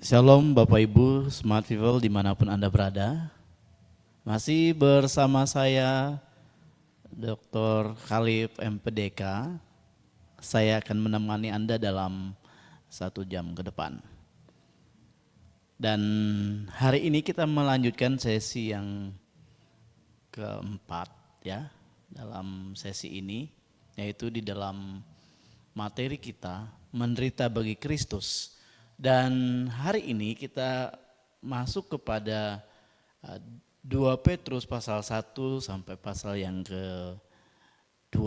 Shalom Bapak Ibu, Smart People dimanapun Anda berada. Masih bersama saya Dr. Khalif MPDK. Saya akan menemani Anda dalam 1 jam ke depan. Dan hari ini kita melanjutkan sesi yang keempat ya. Dalam sesi ini yaitu di dalam materi kita menderita bagi Kristus. Dan hari ini kita masuk kepada 2 Petrus pasal 1 sampai pasal yang ke-2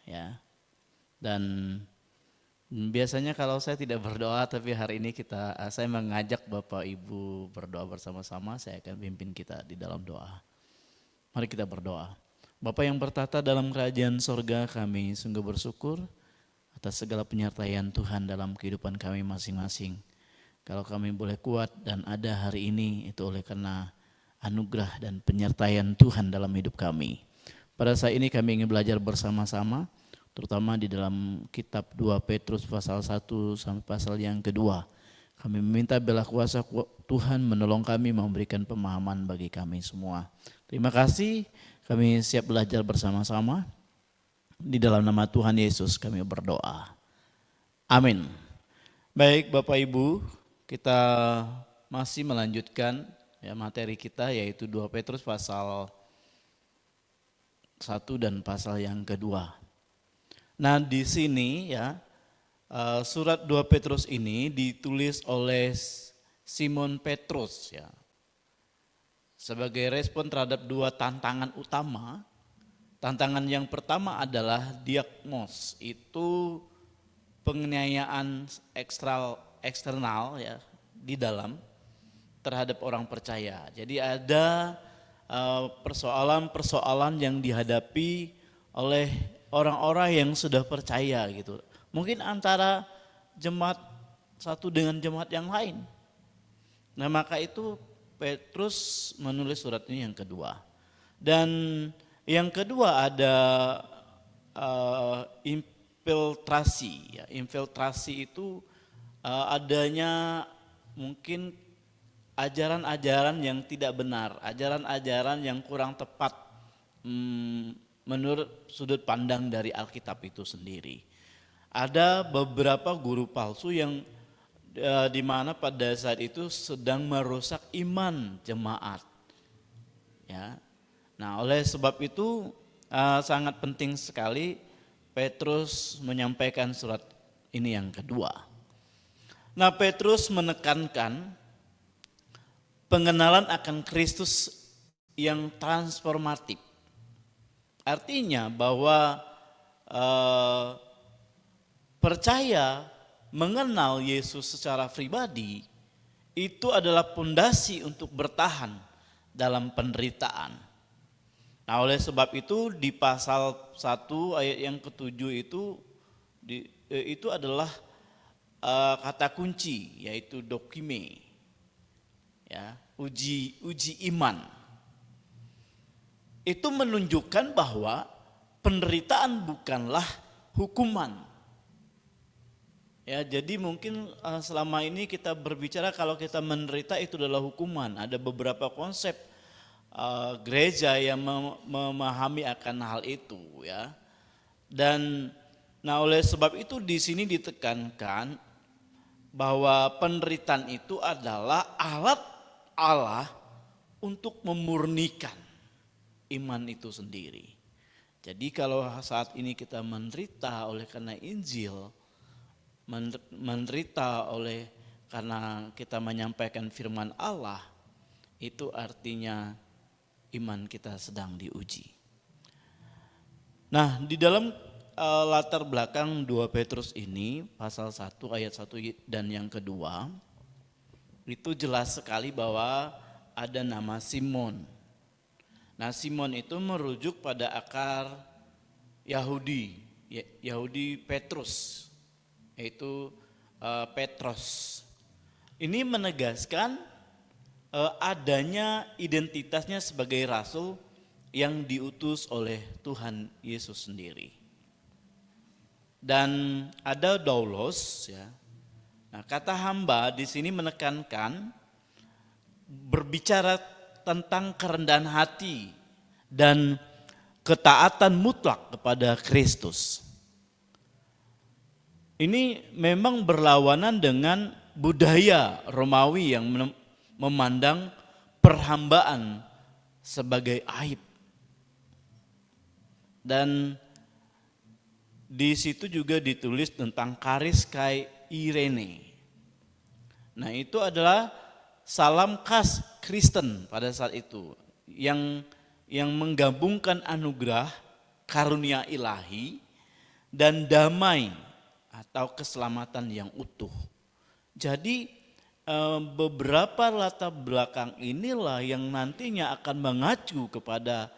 ya. Dan biasanya kalau saya tidak berdoa, tapi hari ini saya mengajak Bapak Ibu berdoa bersama-sama. Saya akan pimpin kita di dalam doa. Mari kita berdoa. Bapa yang bertata dalam kerajaan sorga, kami sungguh bersyukur atas segala penyertaan Tuhan dalam kehidupan kami masing-masing. Kalau kami boleh kuat dan ada hari ini, itu oleh karena anugerah dan penyertaan Tuhan dalam hidup kami. Pada saat ini kami ingin belajar bersama-sama, terutama di dalam kitab 2 Petrus pasal 1 sampai pasal yang kedua. Kami meminta bela kuasa Tuhan menolong kami, memberikan pemahaman bagi kami semua. Terima kasih, kami siap belajar bersama-sama. Di dalam nama Tuhan Yesus kami berdoa. Amin. Baik Bapak Ibu, kita masih melanjutkan ya materi kita yaitu 2 Petrus pasal 1 dan pasal yang kedua. Nah di sini ya surat 2 Petrus ini ditulis oleh Simon Petrus ya. Sebagai respon terhadap 2 tantangan utama. Tantangan yang pertama adalah diagnos, itu penganiayaan eksternal ya di dalam terhadap orang percaya. Jadi ada persoalan-persoalan yang dihadapi oleh orang-orang yang sudah percaya gitu. Mungkin antara jemaat satu dengan jemaat yang lain. Nah maka itu Petrus menulis surat ini yang kedua. Dan yang kedua ada infiltrasi. Ya. Infiltrasi itu adanya mungkin ajaran-ajaran yang tidak benar, ajaran-ajaran yang kurang tepat menurut sudut pandang dari Alkitab itu sendiri. Ada beberapa guru palsu yang di mana pada saat itu sedang merusak iman jemaat. Ya. Nah, oleh sebab itu sangat penting sekali Petrus menyampaikan surat ini yang kedua. Nah, Petrus menekankan pengenalan akan Kristus yang transformatif. Artinya bahwa percaya mengenal Yesus secara pribadi itu adalah pondasi untuk bertahan dalam penderitaan. Nah oleh sebab itu di pasal 1 ayat yang ke-7 itu adalah kata kunci yaitu dokime, ya, uji iman. Itu menunjukkan bahwa penderitaan bukanlah hukuman. Ya, jadi mungkin selama ini kita berbicara kalau kita menderita itu adalah hukuman. Ada beberapa konsep gereja yang memahami akan hal itu ya. Dan nah oleh sebab itu di sini ditekankan bahwa penderitaan itu adalah alat Allah untuk memurnikan iman itu sendiri. Jadi kalau saat ini kita menderita oleh karena Injil, menderita oleh karena kita menyampaikan firman Allah, itu artinya iman kita sedang diuji. Nah di dalam latar belakang 2 Petrus ini pasal 1 ayat 1 dan yang kedua itu jelas sekali bahwa ada nama Simon. Nah Simon itu merujuk pada akar Yahudi Petrus, yaitu Petros. Ini menegaskan adanya identitasnya sebagai rasul yang diutus oleh Tuhan Yesus sendiri. Dan ada doulos ya, Nah, kata hamba di sini menekankan berbicara tentang kerendahan hati dan ketaatan mutlak kepada Kristus. Ini memang berlawanan dengan budaya Romawi yang memandang perhambaan sebagai aib. Dan di situ juga ditulis tentang karis kai Irene. Nah, itu adalah salam khas Kristen pada saat itu yang menggabungkan anugerah, karunia ilahi dan damai atau keselamatan yang utuh. Jadi beberapa latar belakang inilah yang nantinya akan mengacu kepada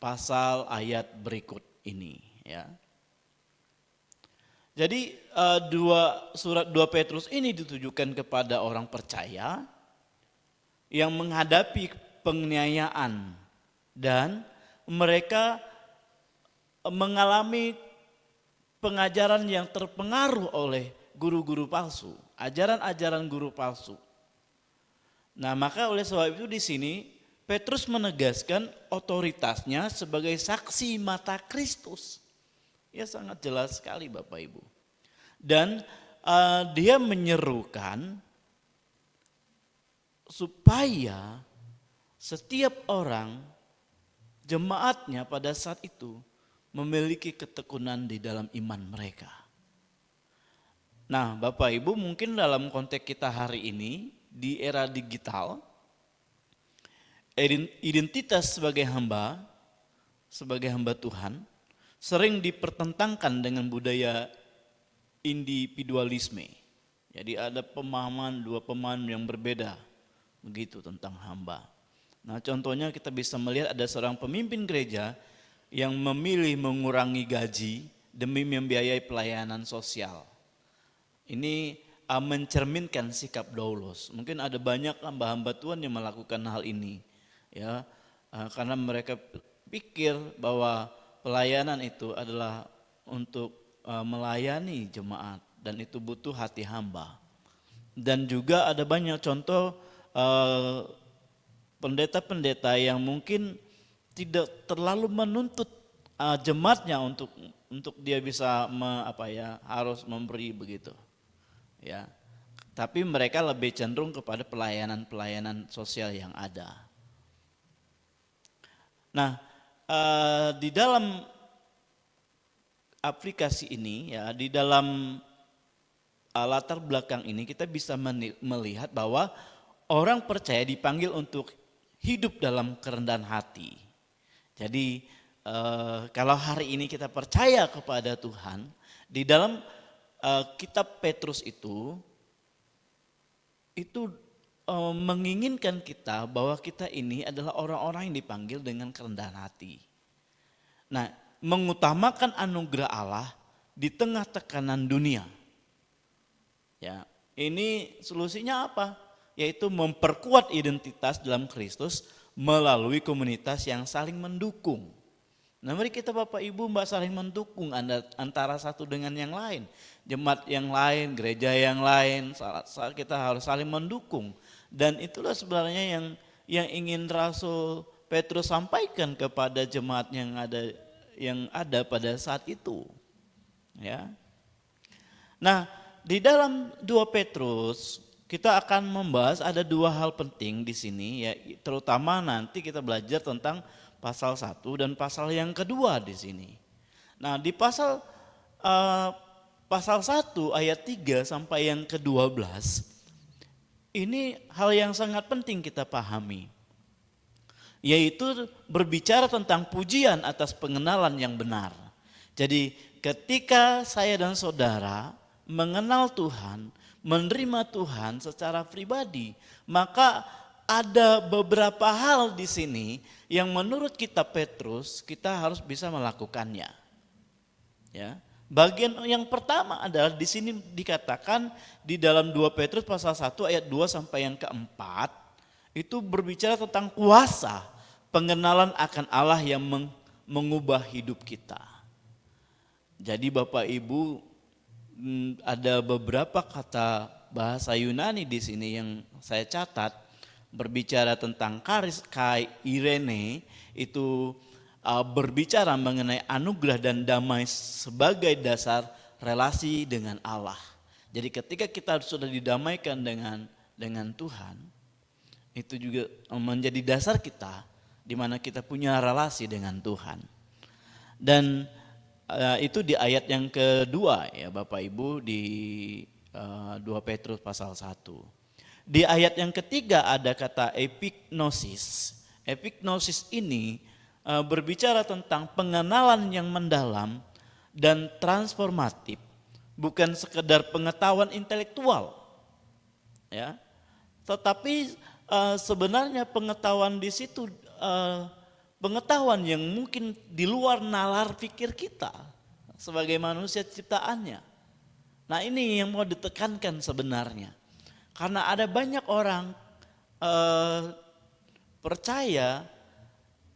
pasal ayat berikut ini, ya. Jadi surat 2 Petrus ini ditujukan kepada orang percaya yang menghadapi penganiayaan dan mereka mengalami pengajaran yang terpengaruh oleh guru-guru palsu, ajaran-ajaran guru palsu. Nah, maka oleh sebab itu di sini Petrus menegaskan otoritasnya sebagai saksi mata Kristus. Ya, sangat jelas sekali Bapak Ibu. Dan dia menyerukan supaya setiap orang jemaatnya pada saat itu memiliki ketekunan di dalam iman mereka. Nah, Bapak Ibu, mungkin dalam konteks kita hari ini di era digital, identitas sebagai hamba Tuhan sering dipertentangkan dengan budaya individualisme. Jadi ada dua pemahaman yang berbeda begitu tentang hamba. Nah, contohnya kita bisa melihat ada seorang pemimpin gereja yang memilih mengurangi gaji demi membiayai pelayanan sosial. Ini mencerminkan sikap daulos. Mungkin ada banyak hamba-hamba Tuhan yang melakukan hal ini, ya, karena mereka pikir bahwa pelayanan itu adalah untuk melayani jemaat dan itu butuh hati hamba. Dan juga ada banyak contoh pendeta-pendeta yang mungkin tidak terlalu menuntut jemaatnya untuk dia bisa harus memberi begitu, ya. Tapi mereka lebih cenderung kepada pelayanan sosial yang ada. Nah, di dalam aplikasi ini, ya, di dalam latar belakang ini kita bisa melihat bahwa orang percaya dipanggil untuk hidup dalam kerendahan hati. Jadi kalau hari ini kita percaya kepada Tuhan, di dalam kitab Petrus itu menginginkan kita bahwa kita ini adalah orang-orang yang dipanggil dengan kerendahan hati. Nah, mengutamakan anugerah Allah di tengah tekanan dunia. Ya, ini solusinya apa? Yaitu memperkuat identitas dalam Kristus melalui komunitas yang saling mendukung. Nah, mari kita Bapak Ibu saling mendukung antara satu dengan yang lain. Jemaat yang lain, gereja yang lain, kita harus saling mendukung. Dan itulah sebenarnya yang ingin Rasul Petrus sampaikan kepada jemaat yang ada pada saat itu. Ya. Nah, di dalam 2 Petrus kita akan membahas ada dua hal penting di sini, ya, terutama nanti kita belajar tentang pasal 1 dan pasal yang kedua di sini. Nah, di pasal 1 ayat 3 sampai yang ke-12 ini hal yang sangat penting kita pahami, yaitu berbicara tentang pujian atas pengenalan yang benar. Jadi ketika saya dan saudara mengenal Tuhan, menerima Tuhan secara pribadi, maka ada beberapa hal di sini yang menurut kitab Petrus kita harus bisa melakukannya. Ya. Bagian yang pertama adalah di sini dikatakan di dalam 2 Petrus pasal 1 ayat 2 sampai yang keempat itu berbicara tentang kuasa pengenalan akan Allah yang mengubah hidup kita. Jadi Bapak Ibu ada beberapa kata bahasa Yunani di sini yang saya catat berbicara tentang karis kai irene itu berbicara mengenai anugerah dan damai sebagai dasar relasi dengan Allah. Jadi ketika kita sudah didamaikan dengan Tuhan, itu juga menjadi dasar kita di mana kita punya relasi dengan Tuhan. Dan itu di ayat yang kedua ya Bapak Ibu di 2 Petrus pasal 1. Di ayat yang ketiga ada kata epignosis. Epignosis ini berbicara tentang pengenalan yang mendalam dan transformatif, bukan sekedar pengetahuan intelektual. Ya. Tetapi sebenarnya pengetahuan di situ pengetahuan yang mungkin di luar nalar pikir kita sebagai manusia ciptaannya. Nah, ini yang mau ditekankan sebenarnya. Karena ada banyak orang percaya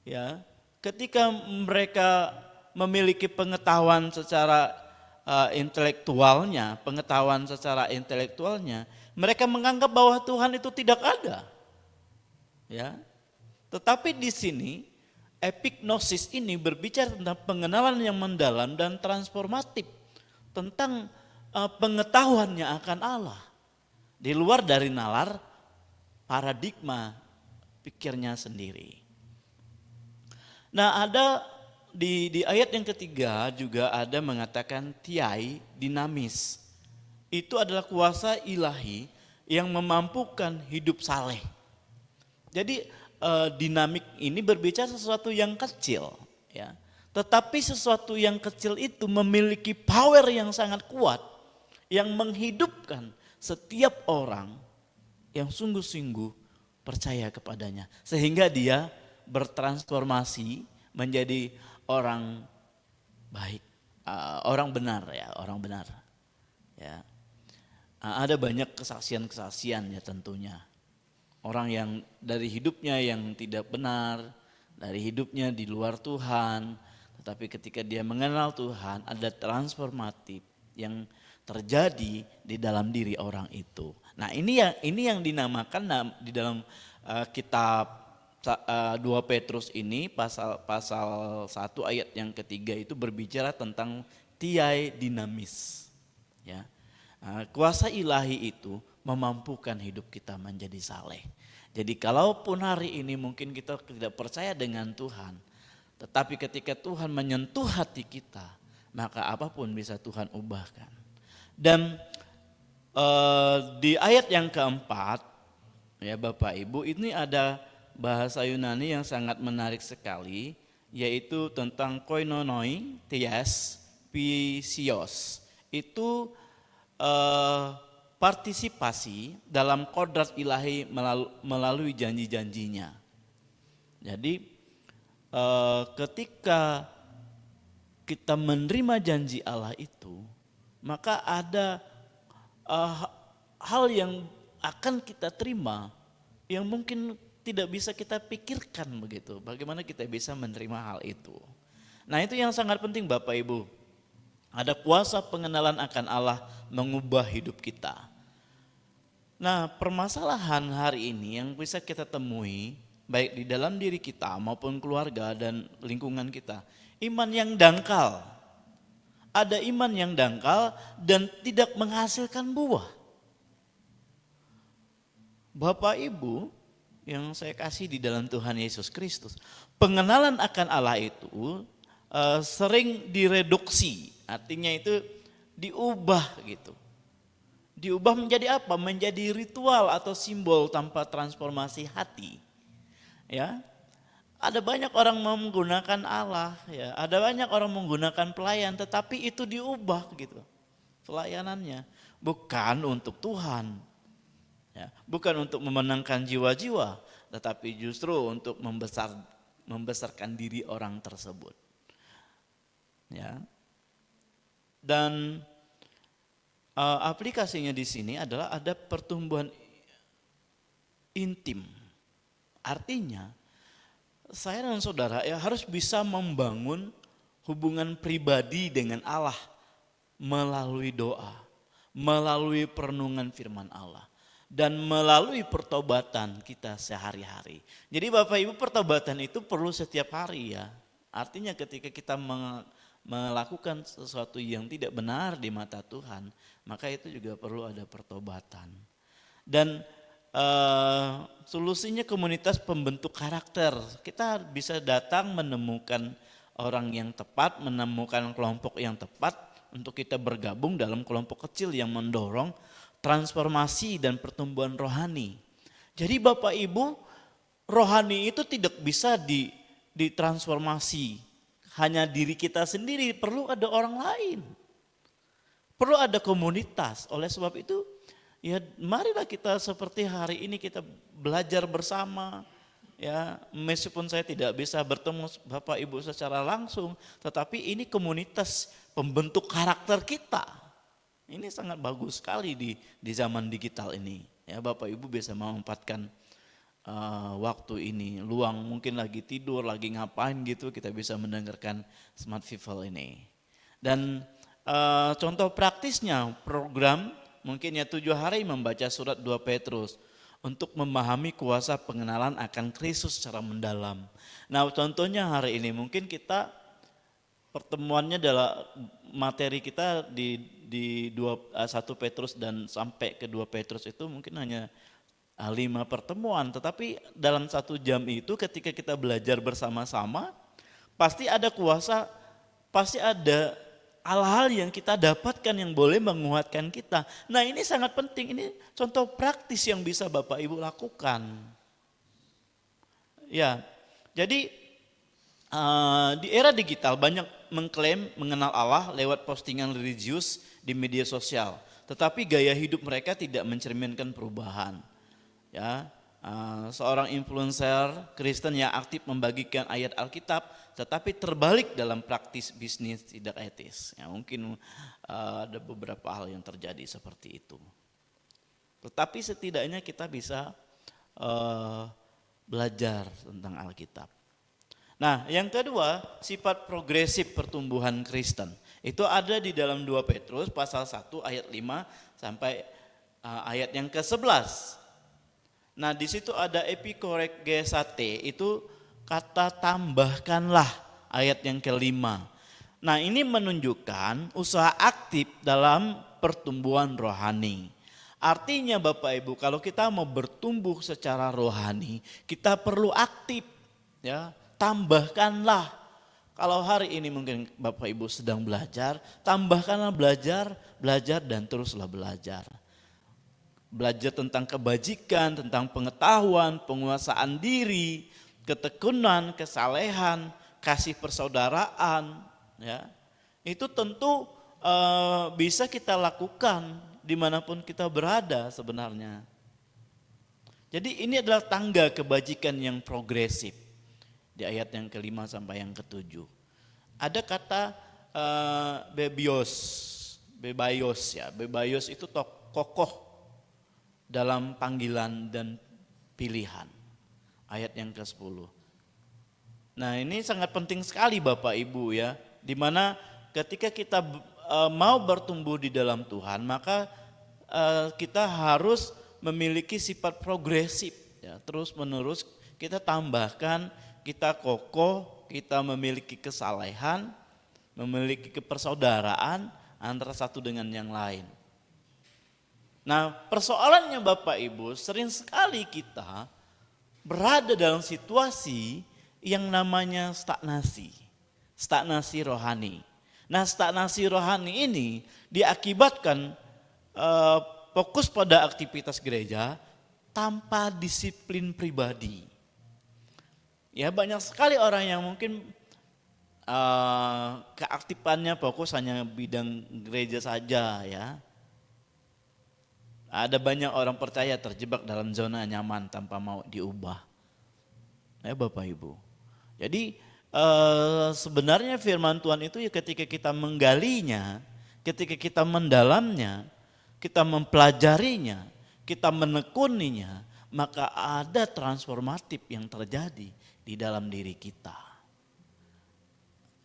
ya, ketika mereka memiliki pengetahuan secara intelektualnya, mereka menganggap bahwa Tuhan itu tidak ada. Ya. Tetapi di sini epignosis ini berbicara tentang pengenalan yang mendalam dan transformatif tentang pengetahuannya akan Allah. Di luar dari nalar paradigma pikirnya sendiri. Nah, ada di ayat yang ketiga juga ada mengatakan tiai dinamis. Itu adalah kuasa ilahi yang memampukan hidup saleh. Jadi dinamik ini berbicara sesuatu yang kecil, ya. Tetapi sesuatu yang kecil itu memiliki power yang sangat kuat yang menghidupkan setiap orang yang sungguh-sungguh percaya kepadanya, sehingga dia bertransformasi menjadi orang baik, orang benar ya, orang benar. Ya, ada banyak kesaksian-kesaksian ya tentunya. Orang yang dari hidupnya yang tidak benar, dari hidupnya di luar Tuhan, tetapi ketika dia mengenal Tuhan ada transformatif yang terjadi di dalam diri orang itu. Nah, ini yang dinamakan di dalam kitab 2 Petrus ini pasal 1 ayat yang ketiga itu berbicara tentang tiai dinamis. Ya. Kuasa ilahi itu memampukan hidup kita menjadi saleh. Jadi kalaupun hari ini mungkin kita tidak percaya dengan Tuhan, tetapi ketika Tuhan menyentuh hati kita, maka apapun bisa Tuhan ubahkan. Dan di ayat yang keempat, ya Bapak Ibu, ini ada bahasa Yunani yang sangat menarik sekali, yaitu tentang koinonoi theas pisios. Itu partisipasi dalam kodrat ilahi melalui janji-janjinya. Jadi ketika kita menerima janji Allah itu, maka ada hal yang akan kita terima yang mungkin tidak bisa kita pikirkan begitu. Bagaimana kita bisa menerima hal itu. Nah, itu yang sangat penting Bapak Ibu. Ada kuasa pengenalan akan Allah mengubah hidup kita. Nah, permasalahan hari ini yang bisa kita temui baik di dalam diri kita maupun keluarga dan lingkungan kita, iman yang dangkal. Ada iman yang dangkal dan tidak menghasilkan buah. Bapak Ibu yang saya kasih di dalam Tuhan Yesus Kristus, pengenalan akan Allah itu sering direduksi, artinya itu diubah gitu. Diubah menjadi apa? Menjadi ritual atau simbol tanpa transformasi hati. Ya. Ada banyak orang menggunakan Allah, ya. Ada banyak orang menggunakan pelayan, tetapi itu diubah gitu. Pelayanannya bukan untuk Tuhan. Ya, bukan untuk memenangkan jiwa-jiwa, tetapi justru untuk membesarkan diri orang tersebut. Ya. Dan aplikasinya di sini adalah ada pertumbuhan intim. Artinya saya dan saudara ya harus bisa membangun hubungan pribadi dengan Allah melalui doa, melalui perenungan firman Allah, dan melalui pertobatan kita sehari-hari. Jadi Bapak Ibu, pertobatan itu perlu setiap hari ya. Artinya ketika kita melakukan sesuatu yang tidak benar di mata Tuhan, maka itu juga perlu ada pertobatan. Dan solusinya komunitas pembentuk karakter. Kita bisa datang menemukan orang yang tepat, menemukan kelompok yang tepat untuk kita bergabung dalam kelompok kecil yang mendorong transformasi dan pertumbuhan rohani. Jadi Bapak Ibu, rohani itu tidak bisa ditransformasi hanya diri kita sendiri, perlu ada orang lain. Perlu ada komunitas. Oleh sebab itu, ya marilah kita seperti hari ini kita belajar bersama. Ya, meskipun saya tidak bisa bertemu Bapak Ibu secara langsung, tetapi ini komunitas pembentuk karakter kita. Ini sangat bagus sekali di zaman digital ini. Ya, Bapak Ibu bisa memanfaatkan waktu ini, luang mungkin lagi tidur, lagi ngapain gitu, kita bisa mendengarkan Smart People ini. Dan contoh praktisnya program mungkin ya 7 hari membaca surat 2 Petrus untuk memahami kuasa pengenalan akan Kristus secara mendalam. Nah contohnya hari ini mungkin kita pertemuannya adalah materi kita di 1 Petrus dan sampai ke 2 Petrus itu mungkin hanya 5 pertemuan. Tetapi dalam 1 jam itu ketika kita belajar bersama-sama pasti ada kuasa, pasti ada hal-hal yang kita dapatkan yang boleh menguatkan kita. Nah ini sangat penting, ini contoh praktis yang bisa Bapak Ibu lakukan. Ya, jadi di era digital banyak mengklaim mengenal Allah lewat postingan religius di media sosial. Tetapi gaya hidup mereka tidak mencerminkan perubahan. Ya, seorang influencer Kristen yang aktif membagikan ayat Alkitab, tetapi terbalik dalam praktis bisnis tidak etis. Ya, mungkin ada beberapa hal yang terjadi seperti itu. Tetapi setidaknya kita bisa belajar tentang Alkitab. Nah, yang kedua, sifat progresif pertumbuhan Kristen. Itu ada di dalam 2 Petrus pasal 1 ayat 5 sampai ayat yang ke-11. Nah di situ ada epikoregesate, itu kata tambahkanlah, ayat yang kelima. Nah ini menunjukkan usaha aktif dalam pertumbuhan rohani. Artinya Bapak Ibu, kalau kita mau bertumbuh secara rohani, kita perlu aktif, ya. Tambahkanlah. Kalau hari ini mungkin Bapak Ibu sedang belajar, tambahkanlah belajar dan teruslah belajar. Belajar tentang kebajikan, tentang pengetahuan, penguasaan diri, ketekunan, kesalehan, kasih persaudaraan, ya. Itu tentu bisa kita lakukan dimanapun kita berada sebenarnya. Jadi ini adalah tangga kebajikan yang progresif di ayat yang ke-5 sampai yang ke-7. Ada kata bebayos ya. Bebayos itu kokoh dalam panggilan dan pilihan. Ayat yang ke-10. Nah ini sangat penting sekali Bapak Ibu ya. Dimana ketika kita mau bertumbuh di dalam Tuhan, maka kita harus memiliki sifat progresif. Ya, terus menerus kita tambahkan, kita kokoh, kita memiliki kesalehan, memiliki kepersaudaraan antara satu dengan yang lain. Nah persoalannya Bapak Ibu, sering sekali kita berada dalam situasi yang namanya stagnasi rohani. Nah stagnasi rohani ini diakibatkan fokus pada aktivitas gereja tanpa disiplin pribadi. Ya banyak sekali orang yang mungkin keaktifannya fokus hanya bidang gereja saja ya. Ada banyak orang percaya terjebak dalam zona nyaman tanpa mau diubah. Ya Bapak Ibu. Jadi sebenarnya firman Tuhan itu ya ketika kita menggalinya, ketika kita mendalamnya, kita mempelajarinya, kita menekuninya, maka ada transformatif yang terjadi di dalam diri kita.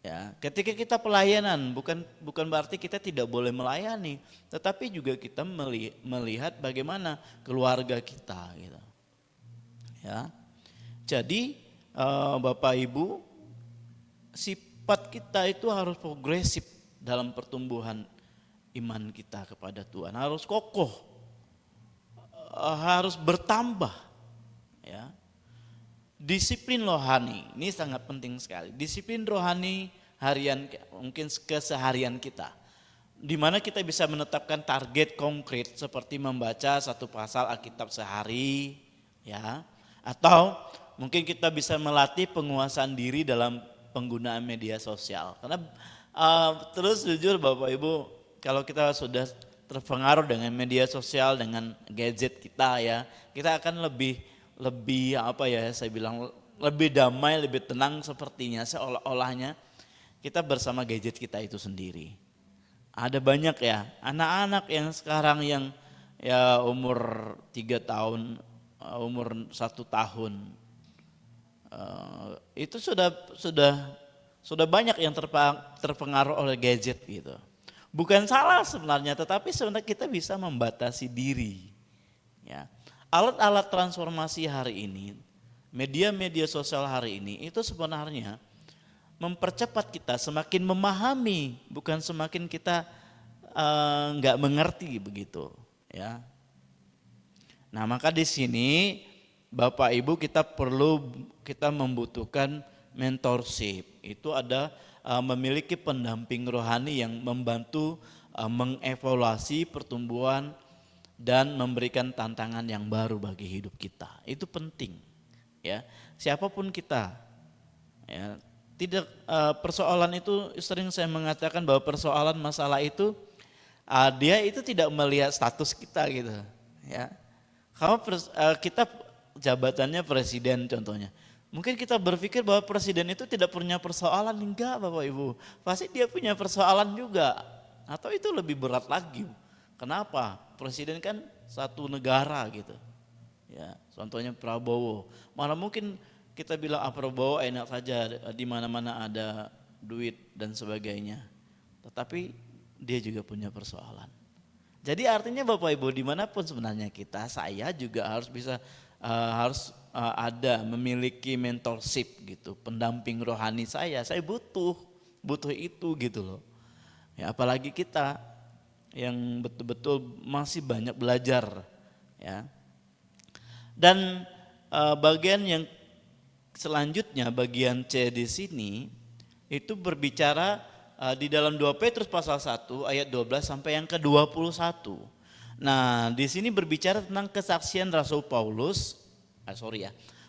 Ya, ketika kita pelayanan bukan berarti kita tidak boleh melayani, tetapi juga kita melihat bagaimana keluarga kita gitu. Ya. Jadi Bapak Ibu, sifat kita itu harus progresif dalam pertumbuhan iman kita kepada Tuhan, harus kokoh, harus bertambah. Ya. Disiplin rohani, ini sangat penting sekali. Disiplin rohani harian, mungkin keseharian kita. Di mana kita bisa menetapkan target konkret seperti membaca satu pasal Alkitab sehari, ya. Atau mungkin kita bisa melatih penguasaan diri dalam penggunaan media sosial. Karena terus jujur Bapak Ibu, kalau kita sudah terpengaruh dengan media sosial, dengan gadget kita ya, kita akan lebih apa ya, saya bilang lebih damai, lebih tenang sepertinya, seolah-olahnya kita bersama gadget kita itu sendiri. Ada banyak ya anak-anak yang sekarang yang ya umur 3 tahun, umur 1 tahun, itu sudah banyak yang terpengaruh oleh gadget gitu. Bukan salah sebenarnya, tetapi sebenarnya kita bisa membatasi diri. Ya. Alat-alat transformasi hari ini, media-media sosial hari ini itu sebenarnya mempercepat kita semakin memahami, bukan semakin kita nggak mengerti begitu. Ya. Nah maka di sini Bapak Ibu kita membutuhkan mentorship. Itu ada memiliki pendamping rohani yang membantu mengevaluasi pertumbuhan dan memberikan tantangan yang baru bagi hidup kita. Itu penting, ya. Siapapun kita, ya, tidak persoalan itu sering saya mengatakan bahwa persoalan masalah itu dia itu tidak melihat status kita gitu, ya. Kalau kita jabatannya presiden contohnya, mungkin kita berpikir bahwa presiden itu tidak punya persoalan, enggak Bapak Ibu, pasti dia punya persoalan juga, atau itu lebih berat lagi. Kenapa? Presiden kan satu negara gitu. Ya, contohnya Prabowo. Mana mungkin kita bilang Prabowo enak saja, di mana-mana ada duit dan sebagainya. Tetapi dia juga punya persoalan. Jadi artinya Bapak Ibu dimanapun sebenarnya saya juga harus bisa ada memiliki mentorship gitu, pendamping rohani saya butuh itu gitu loh. Ya, apalagi kita yang betul-betul masih banyak belajar, ya. Dan bagian yang selanjutnya, bagian C di sini itu berbicara di dalam 2 Petrus pasal 1 ayat 12 sampai yang ke-21. Nah, di sini berbicara tentang kesaksian Rasul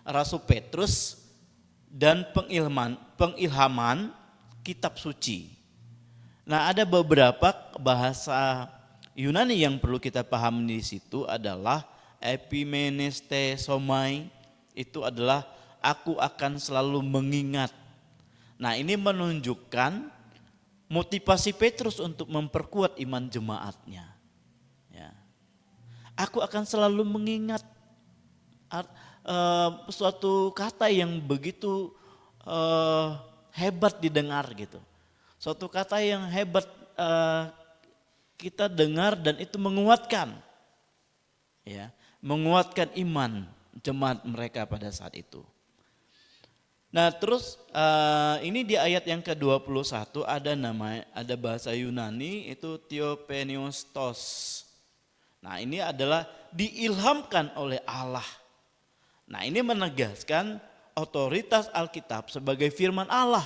Rasul Petrus dan pengilhaman kitab suci. Nah, ada beberapa bahasa Yunani yang perlu kita pahami di situ adalah epimenestesomai, itu adalah aku akan selalu mengingat. Nah, ini menunjukkan motivasi Petrus untuk memperkuat iman jemaatnya. Ya. Aku akan selalu mengingat, suatu kata yang begitu hebat didengar gitu. Suatu kata yang hebat kita dengar dan itu menguatkan, ya, menguatkan iman jemaat mereka pada saat itu. Nah terus ini di ayat yang ke-21 ada bahasa Yunani itu theopneustos. Nah ini adalah diilhamkan oleh Allah. Nah ini menegaskan otoritas Alkitab sebagai firman Allah.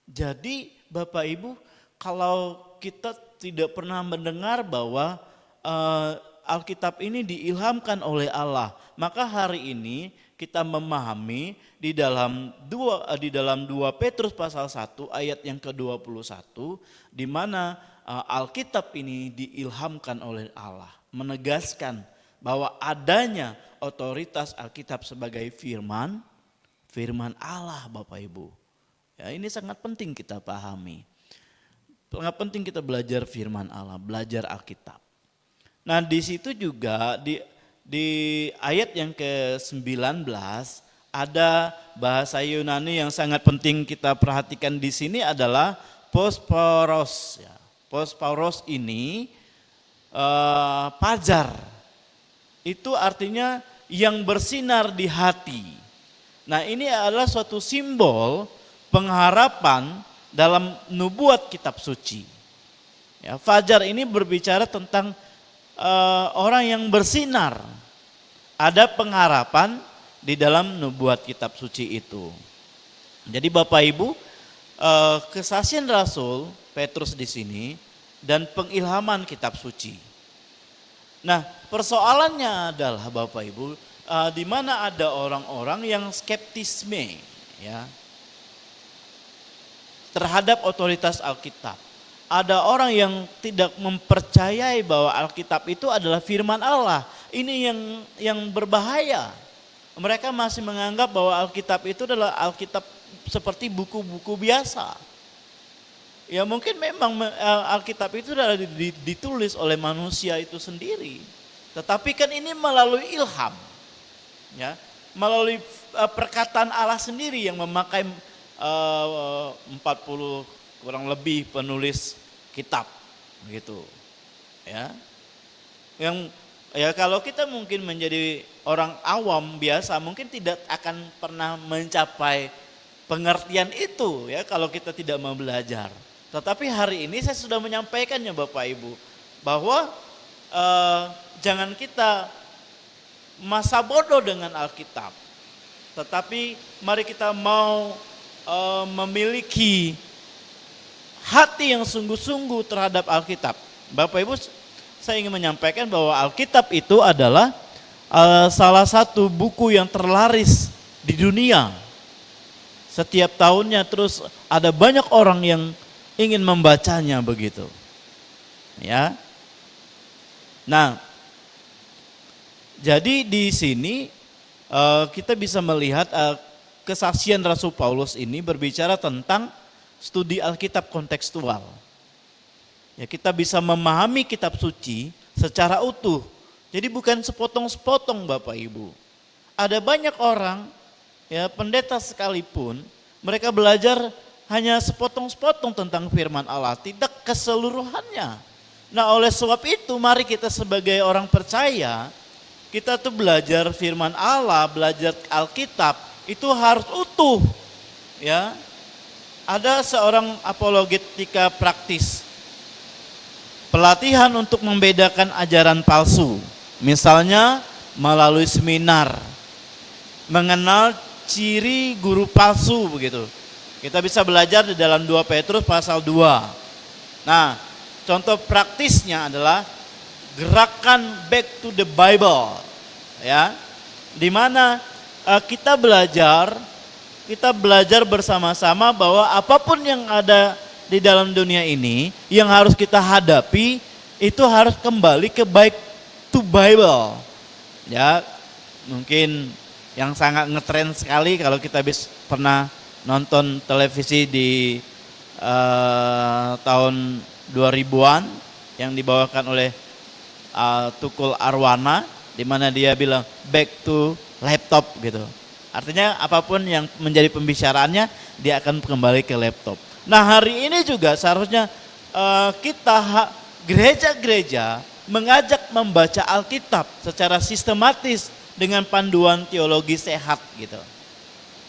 Jadi Bapak Ibu, kalau kita tidak pernah mendengar bahwa Alkitab ini diilhamkan oleh Allah, maka hari ini kita memahami di dalam 2 Petrus pasal 1 ayat yang ke-21 di mana Alkitab ini diilhamkan oleh Allah, menegaskan bahwa adanya otoritas Alkitab sebagai firman Allah Bapak Ibu. Ya, ini sangat penting kita pahami. Sangat penting kita belajar firman Allah, belajar Alkitab. Nah, di situ juga di ayat yang ke-19 Ada bahasa Yunani yang sangat penting kita perhatikan di sini adalah posporos. Ya. Posporos ini fajar. Itu artinya yang bersinar di hati. Nah, ini adalah suatu simbol pengharapan dalam nubuat kitab suci. Ya, fajar ini berbicara tentang orang yang bersinar. Ada pengharapan di dalam nubuat kitab suci itu. Jadi Bapak Ibu, kesaksian Rasul Petrus di sini dan pengilhaman kitab suci. Nah, persoalannya adalah Bapak Ibu, di mana ada orang-orang yang skeptisme ya terhadap otoritas Alkitab. Ada orang yang tidak mempercayai bahwa Alkitab itu adalah firman Allah. Ini yang berbahaya. Mereka masih menganggap bahwa Alkitab itu adalah Alkitab seperti buku-buku biasa. Ya mungkin memang Alkitab itu adalah ditulis oleh manusia itu sendiri. Tetapi kan ini melalui ilham. Ya, melalui perkataan Allah sendiri yang memakai 40 kurang lebih penulis kitab begitu. Ya. Kalau kita mungkin menjadi orang awam biasa mungkin tidak akan pernah mencapai pengertian itu ya kalau kita tidak mau belajar. Tetapi hari ini saya sudah menyampaikannya Bapak Ibu bahwa jangan kita masa bodoh dengan Alkitab. Tetapi mari kita mau memiliki hati yang sungguh-sungguh terhadap Alkitab. Bapak Ibu, saya ingin menyampaikan bahwa Alkitab itu adalah salah satu buku yang terlaris di dunia. Setiap tahunnya terus ada banyak orang yang ingin membacanya begitu. Ya. Nah, jadi di sini kita bisa melihat kesaksian Rasul Paulus ini berbicara tentang studi Alkitab kontekstual. Ya, kita bisa memahami kitab suci secara utuh. Jadi bukan sepotong-sepotong Bapak Ibu. Ada banyak orang, ya pendeta sekalipun, mereka belajar hanya sepotong-sepotong tentang firman Allah, tidak keseluruhannya. Nah oleh sebab itu mari kita sebagai orang percaya, kita tuh belajar firman Allah, belajar Alkitab, itu harus utuh. Ya. Ada seorang apologetika praktis, pelatihan untuk membedakan ajaran palsu. Misalnya melalui seminar, mengenal ciri guru palsu begitu. Kita bisa belajar di dalam 2 Petrus pasal 2. Nah, contoh praktisnya adalah gerakan back to the Bible. Ya. Di mana kita belajar bersama-sama bahwa apapun yang ada di dalam dunia ini yang harus kita hadapi itu harus kembali ke back to Bible. Ya, mungkin yang sangat ngetren sekali kalau kita pernah nonton televisi di tahun 2000-an yang dibawakan oleh Tukul Arwana, di mana dia bilang back to laptop gitu. Artinya apapun yang menjadi pembicaraannya dia akan kembali ke laptop. Nah hari ini juga seharusnya kita gereja-gereja mengajak membaca Alkitab secara sistematis dengan panduan teologi sehat gitu.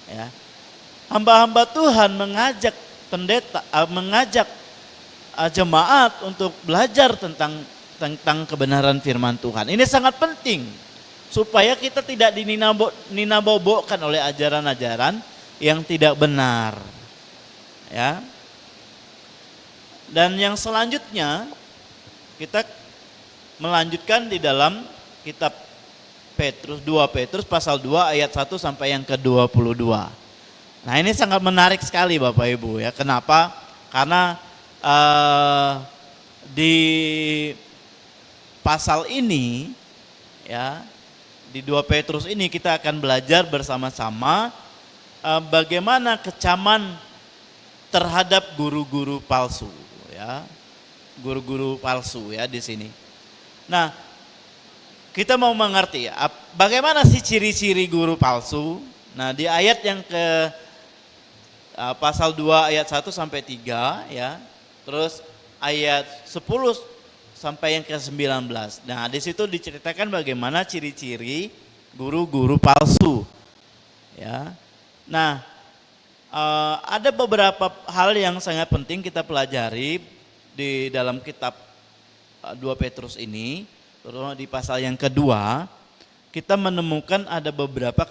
Ya. Hamba-hamba Tuhan mengajak pendeta, mengajak jemaat untuk belajar tentang kebenaran firman Tuhan. Ini sangat penting supaya kita tidak dininabobokan oleh ajaran-ajaran yang tidak benar. Ya. Dan yang selanjutnya kita melanjutkan di dalam kitab Petrus, 2 Petrus pasal 2 ayat 1 sampai yang ke-22. Nah ini sangat menarik sekali Bapak Ibu ya. Kenapa? Karena di pasal ini ya, di 2 Petrus ini kita akan belajar bersama-sama bagaimana kecaman terhadap guru-guru palsu ya. Guru-guru palsu ya di sini. Nah, kita mau mengerti bagaimana sih ciri-ciri guru palsu? Nah, di ayat yang ke pasal 2 ayat 1 sampai 3 ya. Terus ayat 10 sampai yang ke-19. Nah, di situ diceritakan bagaimana ciri-ciri guru-guru palsu ya. Nah, ada beberapa hal yang sangat penting kita pelajari di dalam kitab 2 Petrus ini, terutama di pasal yang kedua, kita menemukan ada beberapa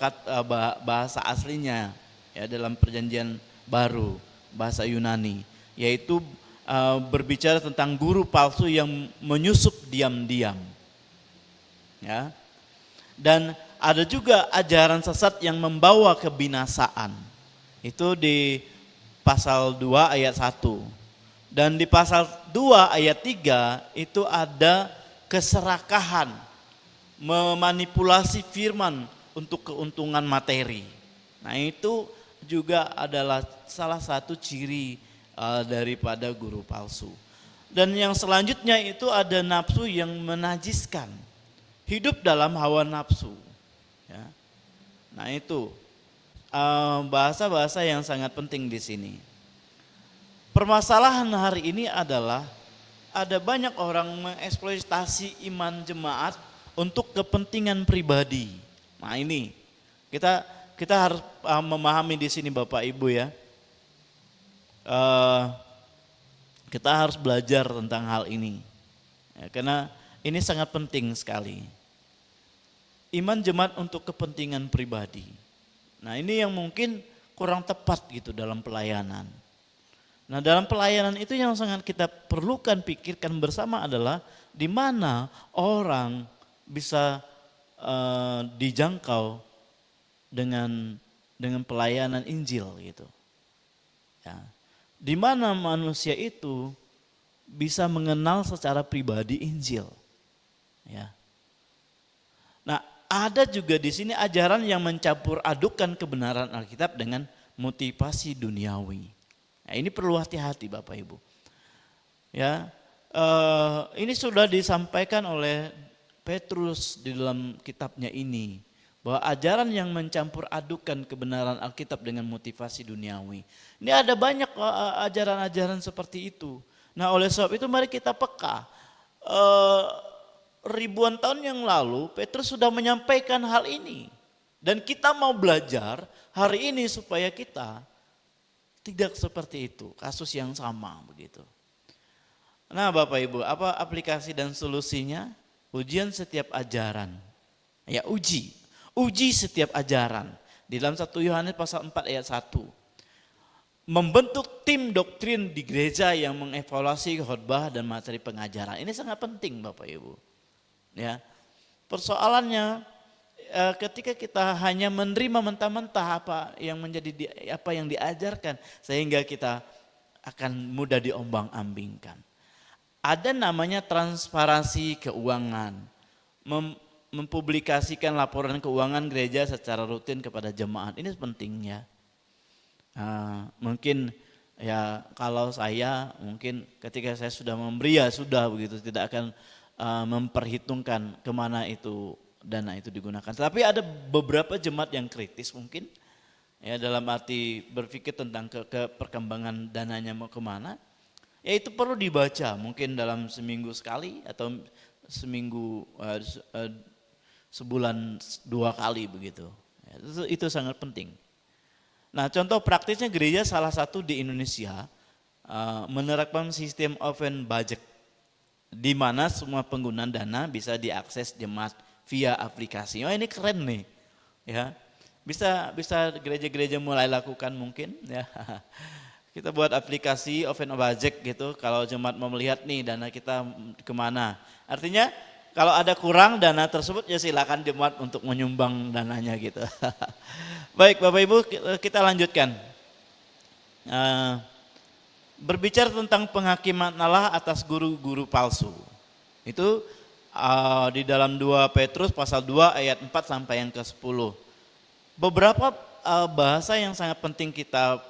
bahasa aslinya ya dalam perjanjian baru, bahasa Yunani, yaitu berbicara tentang guru palsu yang menyusup diam-diam. Ya. Dan ada juga ajaran sesat yang membawa kebinasaan. Itu di pasal 2 ayat 1. Dan di pasal 2 ayat 3 itu ada keserakahan, memanipulasi firman untuk keuntungan materi. Nah, itu juga adalah salah satu ciri daripada guru palsu. Dan yang selanjutnya itu ada nafsu yang menajiskan, hidup dalam hawa nafsu. Ya. Nah, itu bahasa-bahasa yang sangat penting di sini. Permasalahan hari ini adalah ada banyak orang mengeksploitasi iman jemaat untuk kepentingan pribadi. Nah, ini kita harus memahami di sini Bapak Ibu ya. Kita harus belajar tentang hal ini. Ya, karena ini sangat penting sekali. Iman jemaat untuk kepentingan pribadi. Nah, ini yang mungkin kurang tepat gitu dalam pelayanan. Nah, dalam pelayanan itu yang sangat kita perlukan pikirkan bersama adalah di mana orang bisa dijangkau dengan pelayanan Injil gitu. Ya. Di mana manusia itu bisa mengenal secara pribadi Injil. Ya. Nah, ada juga di sini ajaran yang mencampur adukan kebenaran Alkitab dengan motivasi duniawi. Nah, ini perlu hati-hati Bapak Ibu. Ya, ini sudah disampaikan oleh Petrus di dalam kitabnya ini, bahwa ajaran yang mencampur adukan kebenaran Alkitab dengan motivasi duniawi. Ini ada banyak ajaran-ajaran seperti itu. Nah, oleh sebab itu mari kita peka. Ribuan tahun yang lalu Petrus sudah menyampaikan hal ini. Dan kita mau belajar hari ini supaya kita tidak seperti itu, kasus yang sama begitu. Nah, Bapak Ibu, apa aplikasi dan solusinya? Ujian setiap ajaran. Ya, uji setiap ajaran. Di dalam 1 Yohanes pasal 4 ayat 1. Membentuk tim doktrin di gereja yang mengevaluasi khotbah dan materi pengajaran. Ini sangat penting Bapak Ibu. Ya. Persoalannya ketika kita hanya menerima mentah-mentah apa yang diajarkan, sehingga kita akan mudah diombang-ambingkan. Ada namanya transparansi keuangan, mempublikasikan laporan keuangan gereja secara rutin kepada jemaat. Ini penting ya. Mungkin ya kalau saya mungkin ketika saya sudah memberi ya sudah begitu, tidak akan memperhitungkan kemana itu dana itu digunakan. Tapi ada beberapa jemaat yang kritis mungkin ya, dalam arti berpikir tentang ke perkembangan dananya mau kemana. Ya, itu perlu dibaca mungkin dalam seminggu sekali atau seminggu sebulan 2 kali begitu. Ya, itu sangat penting. Nah, contoh praktisnya gereja salah satu di Indonesia menerapkan sistem open budget, di mana semua penggunaan dana bisa diakses jemaat via aplikasi. Oh, ini keren nih, ya. Bisa gereja-gereja mulai lakukan mungkin, ya. Kita buat aplikasi open budget gitu. Kalau jemaat mau melihat nih dana kita kemana. Artinya kalau ada kurang dana tersebut ya silakan jemaat untuk menyumbang dananya gitu. Baik Bapak Ibu, kita lanjutkan. Berbicara tentang penghakiman Allah atas guru-guru palsu. Itu di dalam 2 Petrus pasal 2 ayat 4 sampai yang ke-10. Beberapa bahasa yang sangat penting kita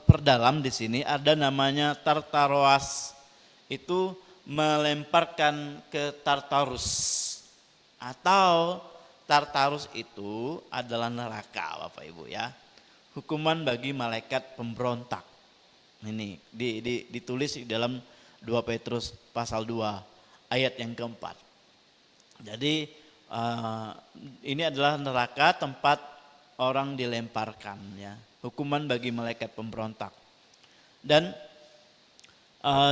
perdalam di sini, ada namanya Tartaros. Itu melemparkan ke Tartarus, atau Tartarus itu adalah neraka Bapak Ibu ya. Hukuman bagi malaikat pemberontak. Ini ditulis di dalam 2 Petrus pasal 2 ayat yang keempat. Jadi ini adalah neraka tempat orang dilemparkan ya. Hukuman bagi malaikat pemberontak. Dan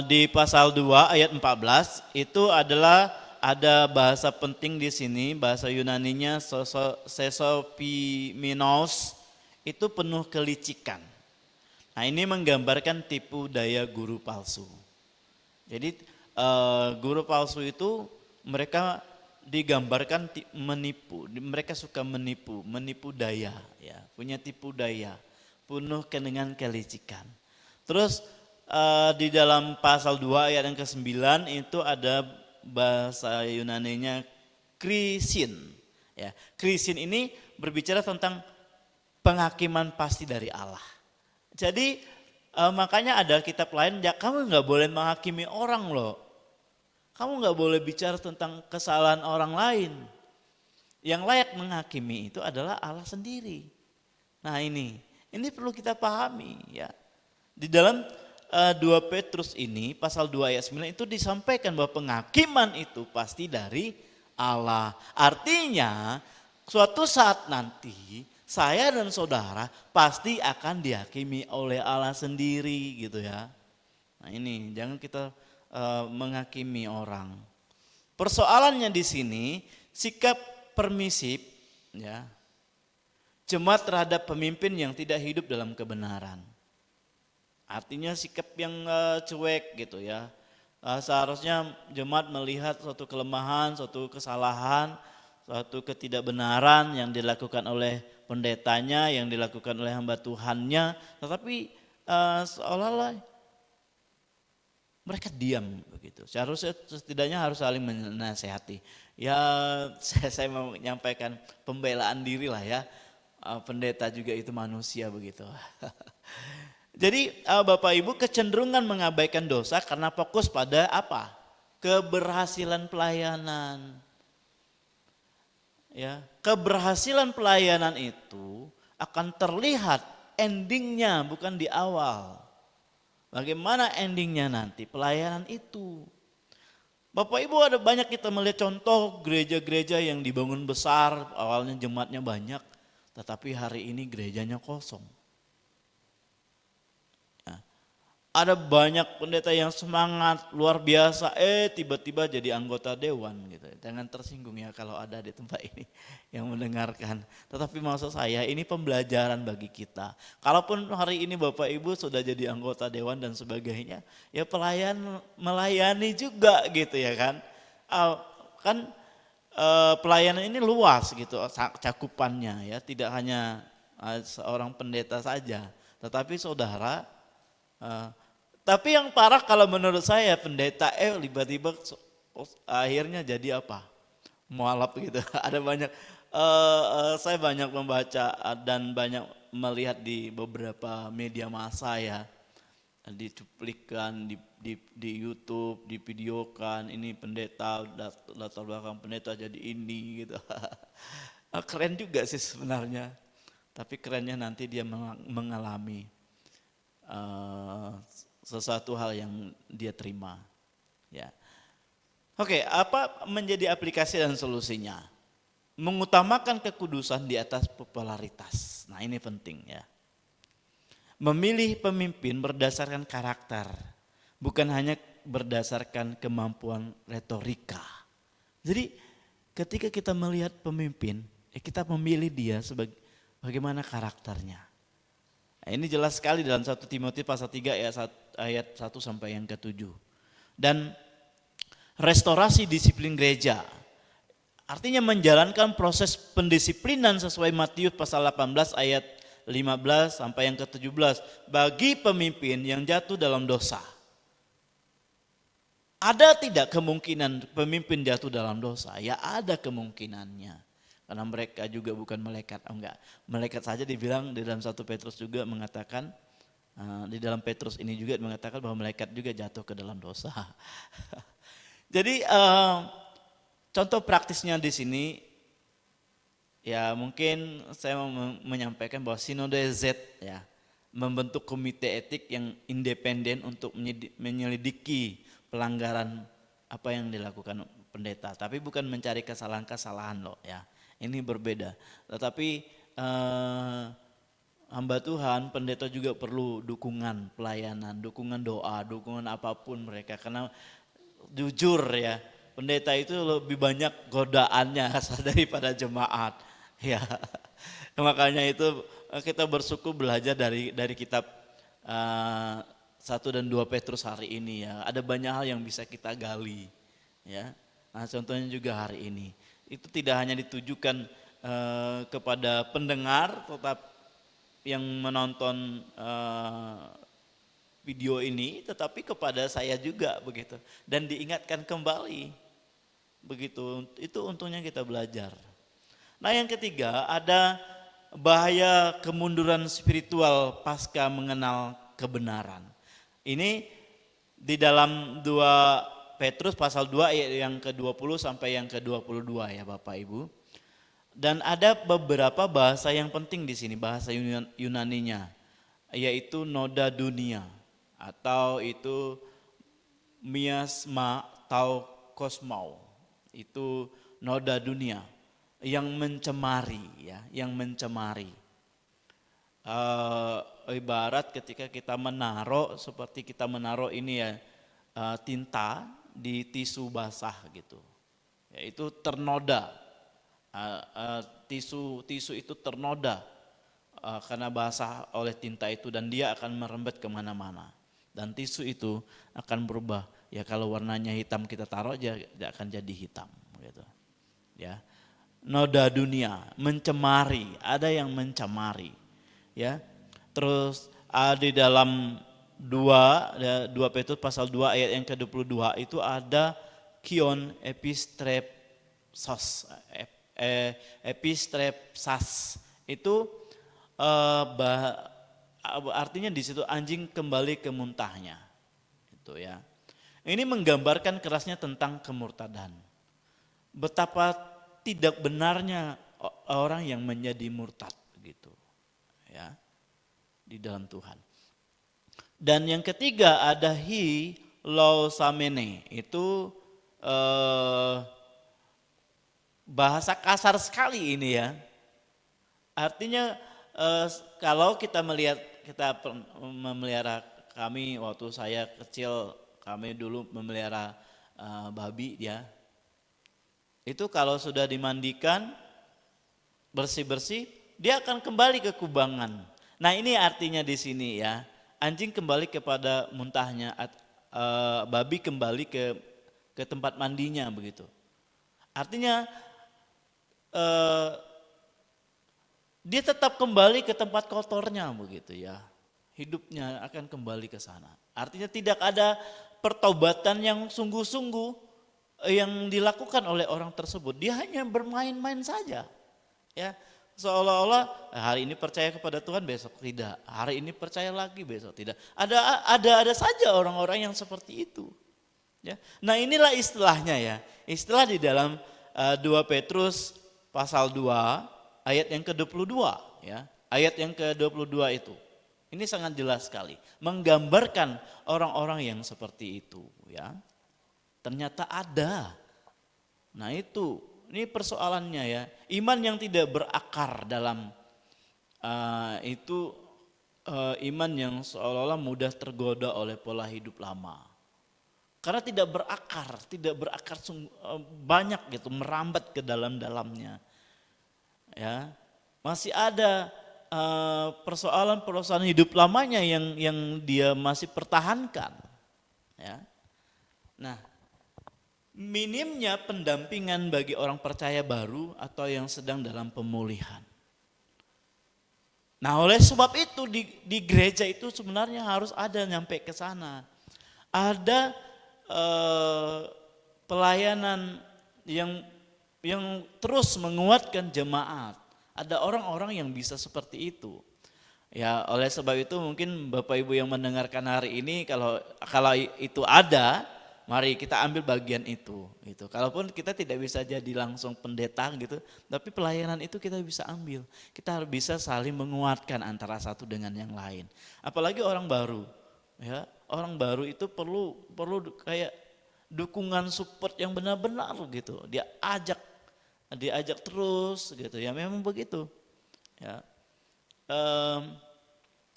di pasal 2 ayat 14 itu adalah ada bahasa penting di sini, bahasa Yunaninya sesopimenos, itu penuh kelicikan. Nah ini menggambarkan tipu daya guru palsu. Jadi guru palsu itu mereka digambarkan menipu, mereka suka menipu daya, ya, punya tipu daya, penuh dengan kelicikan. Terus di dalam pasal 2 ayat yang ke-9 itu ada bahasa Yunaninya krisin. Ya, krisin ini berbicara tentang penghakiman pasti dari Allah. Jadi makanya ada kitab lain, ya kamu nggak boleh menghakimi orang loh. Kamu nggak boleh bicara tentang kesalahan orang lain. Yang layak menghakimi itu adalah Allah sendiri. Nah ini perlu kita pahami ya. Di dalam 2 Petrus ini pasal 2 ayat 9 itu disampaikan bahwa penghakiman itu pasti dari Allah. Artinya suatu saat nanti saya dan saudara pasti akan dihakimi oleh Allah sendiri gitu ya. Nah ini jangan kita menghakimi orang. Persoalannya di sini sikap permisif ya. Jemaat terhadap pemimpin yang tidak hidup dalam kebenaran. Artinya sikap yang cuek gitu ya. Seharusnya jemaat melihat suatu kelemahan, suatu kesalahan, suatu ketidakbenaran yang dilakukan oleh pendetanya, yang dilakukan oleh hamba Tuhannya, tetapi seolah-olah mereka diam begitu. Seharusnya setidaknya harus saling menasehati. Ya saya mau menyampaikan pembelaan diri lah ya. Pendeta juga itu manusia begitu. Jadi Bapak Ibu kecenderungan mengabaikan dosa karena fokus pada apa? Keberhasilan pelayanan. Ya, keberhasilan pelayanan itu akan terlihat endingnya bukan di awal. Bagaimana endingnya nanti pelayanan itu? Bapak Ibu ada banyak kita melihat contoh gereja-gereja yang dibangun besar, awalnya jemaatnya banyak, tetapi hari ini gerejanya kosong. Ada banyak pendeta yang semangat luar biasa, tiba-tiba jadi anggota dewan gitu. Jangan tersinggung ya kalau ada di tempat ini yang mendengarkan. Tetapi maksud saya ini pembelajaran bagi kita. Kalaupun hari ini Bapak Ibu sudah jadi anggota dewan dan sebagainya, ya melayani juga gitu ya kan. Pelayanan ini luas gitu cakupannya ya, tidak hanya seorang pendeta saja, tetapi saudara. Tapi yang parah kalau menurut saya pendeta tiba-tiba akhirnya jadi apa? Mualaf gitu. Ada banyak saya banyak membaca dan banyak melihat di beberapa media massa ya. Dicuplikan di YouTube, divideokan ini pendeta latar belakang pendeta jadi ini gitu. Keren juga sih sebenarnya. Tapi kerennya nanti dia mengalami sesuatu hal yang dia terima. Ya. Oke, apa menjadi aplikasi dan solusinya? Mengutamakan kekudusan di atas popularitas. Nah, ini penting ya. Memilih pemimpin berdasarkan karakter, bukan hanya berdasarkan kemampuan retorika. Jadi, ketika kita melihat pemimpin, kita memilih dia sebagai bagaimana karakternya. Nah, ini jelas sekali dalam 1 Timotius pasal 3 ayat 1 sampai yang ke-7. Dan restorasi disiplin gereja. Artinya menjalankan proses pendisiplinan sesuai Matius pasal 18 ayat 15 sampai yang ke-17 bagi pemimpin yang jatuh dalam dosa. Ada tidak kemungkinan pemimpin jatuh dalam dosa? Ya ada kemungkinannya. Karena mereka juga bukan malaikat, enggak. Malaikat saja dibilang di dalam 1 Petrus juga mengatakan, di dalam Petrus ini juga mengatakan bahwa malaikat juga jatuh ke dalam dosa. Jadi contoh praktisnya di sini, Ya mungkin saya mau menyampaikan bahwa Sinode Z ya membentuk komite etik yang independen untuk menyelidiki pelanggaran apa yang dilakukan pendeta, tapi bukan mencari kesalahan-kesalahan loh ya. Ini berbeda. Tetapi hamba Tuhan, pendeta juga perlu dukungan pelayanan, dukungan doa, dukungan apapun mereka, karena jujur ya, pendeta itu lebih banyak godaannya daripada jemaat. Ya, makanya itu kita bersyukur belajar dari kitab 1 dan 2 Petrus hari ini ya. Ada banyak hal yang bisa kita gali ya. Nah, contohnya juga hari ini. Itu tidak hanya ditujukan kepada pendengar, tetap yang menonton video ini, tetapi kepada saya juga begitu. Dan diingatkan kembali begitu. Itu untungnya kita belajar. Nah, yang ketiga ada bahaya kemunduran spiritual pasca mengenal kebenaran. Ini di dalam 2 Petrus pasal 2 ayat yang ke-20 sampai yang ke-22 ya Bapak Ibu. Dan ada beberapa bahasa yang penting di sini, bahasa Yunaninya, yaitu noda dunia atau itu miasma atau kosmau. Itu noda dunia yang mencemari ya, yang mencemari. Ibarat ketika kita menaruh, seperti kita menaruh ini ya tinta di tisu basah gitu, yaitu ternoda. Tisu itu ternoda karena basah oleh tinta itu, dan dia akan merembet kemana-mana. Dan tisu itu akan berubah ya, kalau warnanya hitam kita taruh aja akan jadi hitam gitu ya. Noda dunia, mencemari, ada yang mencemari ya. Terus di dalam 2 Petrus pasal 2 ayat yang ke-22 itu ada kion epistrepsas itu artinya di situ anjing kembali ke muntahnya itu ya. Ini menggambarkan kerasnya tentang kemurtadan, betapa tidak benarnya orang yang menjadi murtad gitu ya di dalam Tuhan. Dan yang ketiga ada hilosamene, itu bahasa kasar sekali ini ya. Artinya kalau kita memelihara, kami waktu saya kecil, kami dulu memelihara babi ya. Itu kalau sudah dimandikan, bersih-bersih, dia akan kembali ke kubangan. Nah, ini artinya di sini ya, anjing kembali kepada muntahnya, babi kembali ke tempat mandinya begitu. Artinya dia tetap kembali ke tempat kotornya begitu ya. Hidupnya akan kembali ke sana. Artinya tidak ada pertobatan yang sungguh-sungguh yang dilakukan oleh orang tersebut. Dia hanya bermain-main saja ya, seolah-olah hari ini percaya kepada Tuhan, besok tidak, hari ini percaya lagi, besok tidak. Ada saja orang-orang yang seperti itu ya. Nah, inilah istilahnya ya, istilah di dalam 2 Petrus pasal 2 ayat yang ke-22 ya. Ayat yang ke-22 itu ini sangat jelas sekali menggambarkan orang-orang yang seperti itu ya. Ternyata ada. Nah, ini persoalannya ya. Iman yang tidak berakar dalam iman yang seolah-olah mudah tergoda oleh pola hidup lama. Karena tidak berakar banyak gitu, merambat ke dalam-dalamnya. Ya. Masih ada persoalan-persoalan hidup lamanya yang dia masih pertahankan. Ya. Nah, minimnya pendampingan bagi orang percaya baru atau yang sedang dalam pemulihan. Nah, oleh sebab itu di gereja itu sebenarnya harus ada nyampe ke sana. Ada pelayanan yang terus menguatkan jemaat. Ada orang-orang yang bisa seperti itu. Ya, oleh sebab itu mungkin Bapak Ibu yang mendengarkan hari ini, kalau itu ada, mari kita ambil bagian itu gitu. Kalaupun kita tidak bisa jadi langsung pendeta gitu, tapi pelayanan itu kita bisa ambil. Kita harus bisa saling menguatkan antara satu dengan yang lain. Apalagi orang baru, ya. Orang baru itu perlu kayak dukungan support yang benar-benar gitu. Diajak terus gitu ya, memang begitu. Ya.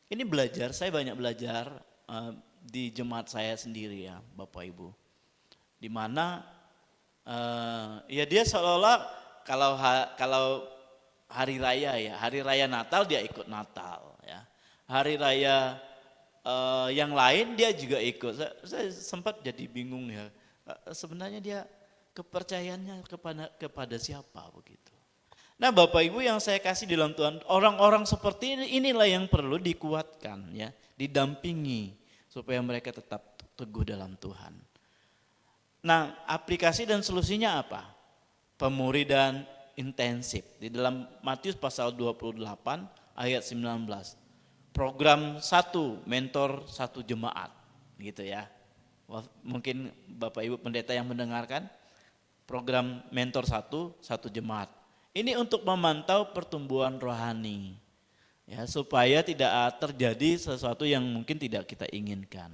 Ini saya banyak belajar di jemaat saya sendiri ya Bapak Ibu. Di mana ya dia seolah-olah kalau hari raya Natal dia ikut Natal ya. Hari raya yang lain dia juga ikut. Saya sempat jadi bingung ya. Sebenarnya dia kepercayaannya kepada siapa begitu. Nah Bapak Ibu yang saya kasih di dalam Tuhan, orang-orang seperti inilah yang perlu dikuatkan ya, didampingi supaya mereka tetap teguh dalam Tuhan. Nah aplikasi dan solusinya apa? Pemuridan intensif. Di dalam Matius pasal 28 ayat 19. Program 1, mentor 1 jemaat gitu ya. Mungkin Bapak Ibu pendeta yang mendengarkan, program mentor 1 jemaat. Ini untuk memantau pertumbuhan rohani, ya supaya tidak terjadi sesuatu yang mungkin tidak kita inginkan.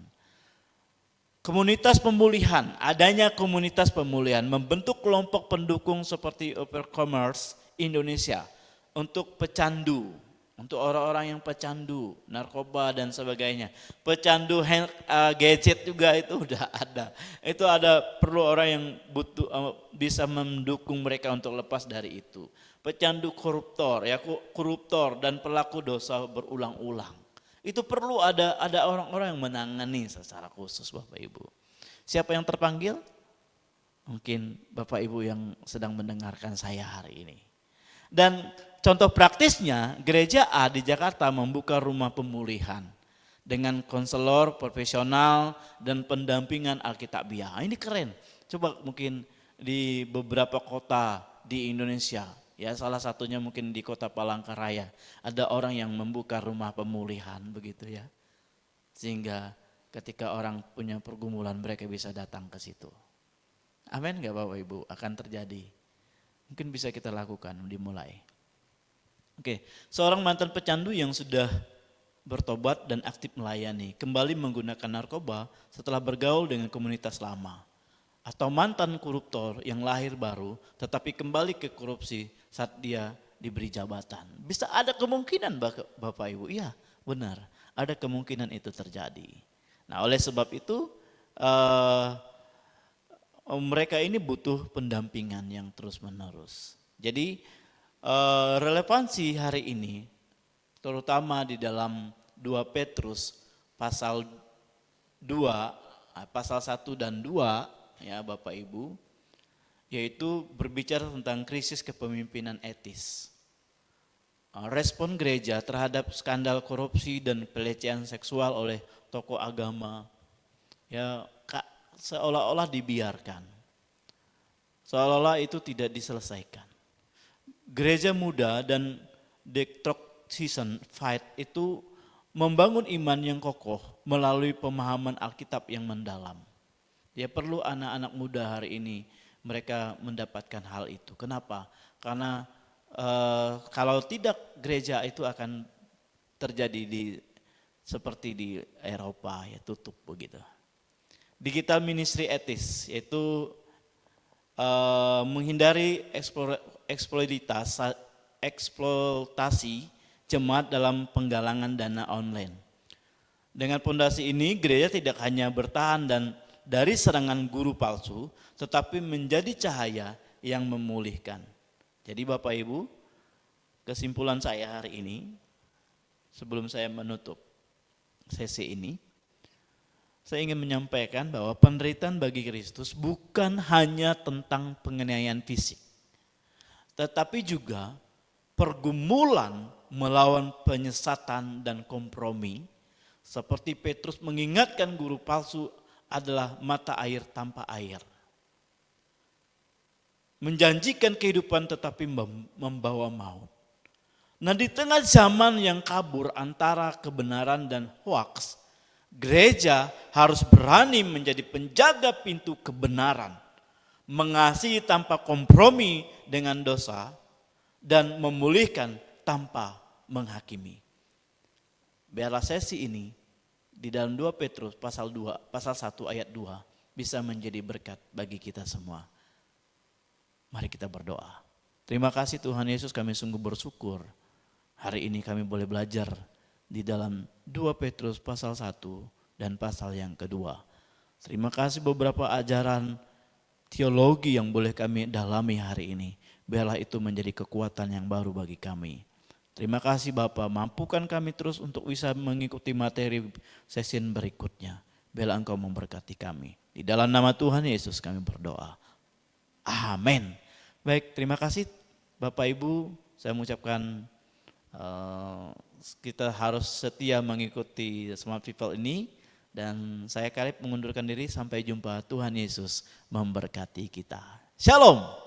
Komunitas pemulihan, adanya komunitas pemulihan, membentuk kelompok pendukung seperti Overcomers Indonesia untuk pecandu, untuk orang-orang yang pecandu, narkoba dan sebagainya. Pecandu gadget juga itu udah ada. Itu ada perlu orang yang butuh bisa mendukung mereka untuk lepas dari itu. Pecandu koruptor dan pelaku dosa berulang-ulang. Itu perlu ada orang-orang yang menangani secara khusus Bapak Ibu. Siapa yang terpanggil? Mungkin Bapak Ibu yang sedang mendengarkan saya hari ini. Dan contoh praktisnya, gereja A di Jakarta membuka rumah pemulihan dengan konselor profesional dan pendampingan Alkitabiah. Ini keren. Coba mungkin di beberapa kota di Indonesia, ya salah satunya mungkin di kota Palangkaraya, ada orang yang membuka rumah pemulihan begitu ya. Sehingga ketika orang punya pergumulan mereka bisa datang ke situ. Amin enggak Bapak Ibu? Akan terjadi. Mungkin bisa kita lakukan, dimulai. Oke, seorang mantan pecandu yang sudah bertobat dan aktif melayani, kembali menggunakan narkoba setelah bergaul dengan komunitas lama. Atau mantan koruptor yang lahir baru tetapi kembali ke korupsi saat dia diberi jabatan. Bisa ada kemungkinan Bapak Ibu, iya benar, ada kemungkinan itu terjadi. Nah oleh sebab itu mereka ini butuh pendampingan yang terus menerus. Jadi relevansi hari ini terutama di dalam 2 Petrus pasal 2, pasal 1 dan 2 ya Bapak Ibu, yaitu berbicara tentang krisis kepemimpinan etis. Respon gereja terhadap skandal korupsi dan pelecehan seksual oleh tokoh agama ya seolah-olah dibiarkan. Seolah-olah itu tidak diselesaikan. Gereja muda dan detoxification fight itu membangun iman yang kokoh melalui pemahaman Alkitab yang mendalam. Ya perlu anak-anak muda hari ini mereka mendapatkan hal itu. Kenapa? Karena kalau tidak gereja itu akan terjadi seperti di Eropa ya tutup begitu. Digital ministry etis yaitu menghindari eksploitasi jemaat dalam penggalangan dana online. Dengan fondasi ini gereja tidak hanya bertahan dari serangan guru palsu, tetapi menjadi cahaya yang memulihkan. Jadi Bapak Ibu, kesimpulan saya hari ini, sebelum saya menutup sesi ini, saya ingin menyampaikan bahwa penderitaan bagi Kristus bukan hanya tentang penganiayaan fisik, tetapi juga pergumulan melawan penyesatan dan kompromi, seperti Petrus mengingatkan guru palsu adalah mata air tanpa air. Menjanjikan kehidupan tetapi membawa maut. Nah di tengah zaman yang kabur antara kebenaran dan hoaks, Gereja harus berani menjadi penjaga pintu kebenaran, mengasihi tanpa kompromi dengan dosa, dan memulihkan tanpa menghakimi. Biarlah sesi ini di dalam 2 Petrus pasal 1 ayat 2 bisa menjadi berkat bagi kita semua. Mari kita berdoa. Terima kasih Tuhan Yesus, kami sungguh bersyukur. Hari ini kami boleh belajar di dalam 2 Petrus pasal 1 dan pasal yang kedua. Terima kasih beberapa ajaran teologi yang boleh kami dalami hari ini. Biarlah itu menjadi kekuatan yang baru bagi kami. Terima kasih Bapa, mampukan kami terus untuk bisa mengikuti materi sesi berikutnya. Biarlah Engkau memberkati kami. Di dalam nama Tuhan Yesus kami berdoa. Amin. Baik, terima kasih Bapak Ibu. Saya mengucapkan kita harus setia mengikuti Smart People ini. Dan saya Kalib mengundurkan diri, sampai jumpa. Tuhan Yesus memberkati kita. Shalom.